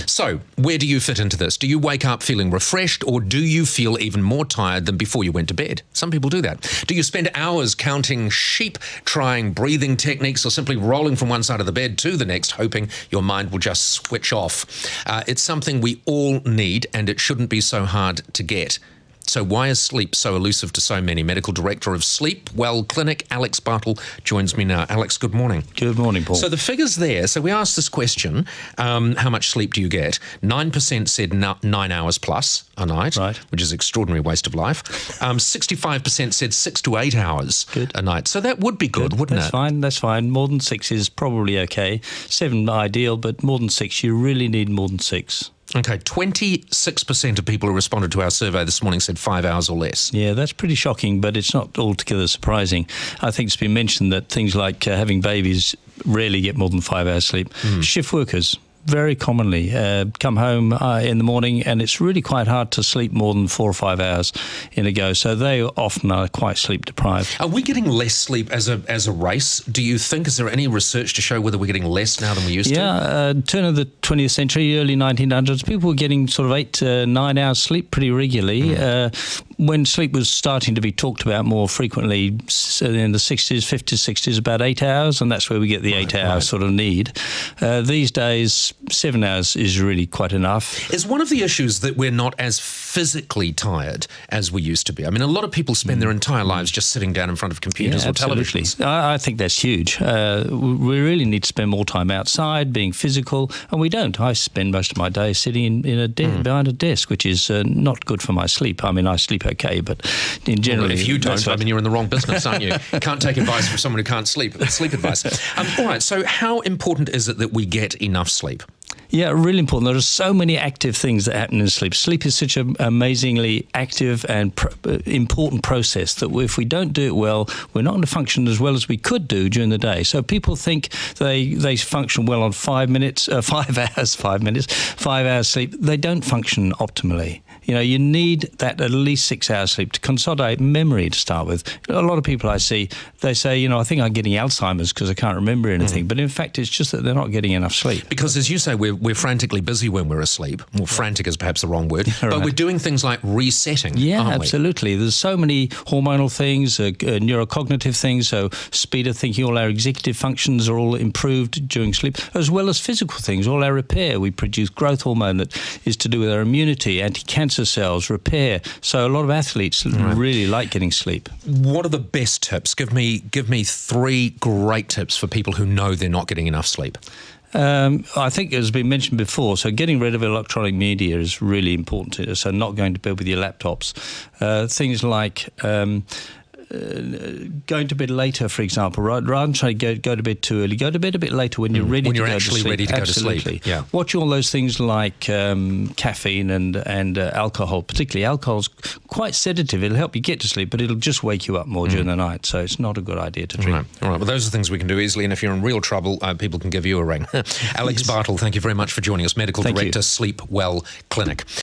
So, where do you fit into this? Do you wake up feeling refreshed, or do you feel even more tired than before you went to bed? Some people do that. Do you spend hours counting sheep, trying breathing techniques, or simply rolling from one side of the bed to the next, hoping your mind will just switch off? It's something we all need, and it shouldn't be so hard to get. So why is sleep so elusive to so many? Medical Director of Sleep Well Clinic, Alex Bartle, joins me now. Alex, good morning. Good morning, Paul. So the figures there, so we asked this question, how much sleep do you get? 9% said 9 hours plus a night, right, which is an extraordinary waste of life. 65% said 6 to 8 hours a night. So that would be good, wouldn't it? That's fine. More than 6 is probably okay. 7 ideal, but more than 6, you really need more than 6. Okay, 26% of people who responded to our survey this morning said 5 hours or less. Yeah, that's pretty shocking, but it's not altogether surprising. I think it's been mentioned that things like having babies rarely get more than 5 hours sleep. Shift workers very commonly come home in the morning, and it's really quite hard to sleep more than 4 or 5 hours in a go. So they often are quite sleep deprived. Are we getting less sleep as a race? Do you think? Is there any research to show whether we're getting less now than we used to? Yeah, turn of the 20th century, early 1900s, people were getting sort of 8 to 9 hours sleep pretty regularly. When sleep was starting to be talked about more frequently in the 60s, 50s, 60s, about 8 hours, and that's where we get the 8 hour sort of need. These days, 7 hours is really quite enough. Is one of the issues that we're not as physically tired as we used to be? I mean, a lot of people spend their entire lives just sitting down in front of computers or televisions. I think that's huge. We really need to spend more time outside, being physical, and we don't. I spend most of my day sitting behind a desk, which is not good for my sleep. I mean, I sleep okay, but in general, if you don't, I mean, you're in the wrong business, aren't you? Can't take advice from someone who can't sleep. Sleep advice. All right, so how important is it that we get enough sleep? Yeah, really important. There are so many active things that happen in sleep. Sleep is such an amazingly active and important process that if we don't do it well, we're not going to function as well as we could do during the day. So people think they function well on 5 hours sleep. They don't function optimally. You know, you need that at least 6 hours sleep to consolidate memory to start with. A lot of people I see, they say, I think I'm getting Alzheimer's because I can't remember anything. But in fact, it's just that they're not getting enough sleep. Because as you say, we're frantically busy when we're asleep. Well, frantic is perhaps the wrong word. But we're doing things like resetting, aren't we? Absolutely. There's so many hormonal things, neurocognitive things, so speed of thinking, all our executive functions are all improved during sleep, as well as physical things, all our repair. We produce growth hormone that is to do with our immunity, anti-cancer cells, repair. So a lot of athletes really like getting sleep. What are the best tips? Give me 3 great tips for people who know they're not getting enough sleep. I think, as has been mentioned before, so getting rid of electronic media is really important. So not going to bed with your laptops. Things like going to bed later, for example, rather than trying to go to bed too early, go to bed a bit later when you're ready to go to sleep. When you're actually ready to go to sleep. Yeah. Watch all those things like caffeine and alcohol. Particularly alcohol's quite sedative. It'll help you get to sleep, but it'll just wake you up more during the night. So it's not a good idea to drink. All right. Well, those are things we can do easily, and if you're in real trouble, people can give you a ring. Alex Bartle, thank you very much for joining us. Medical Director, Sleep Well Clinic.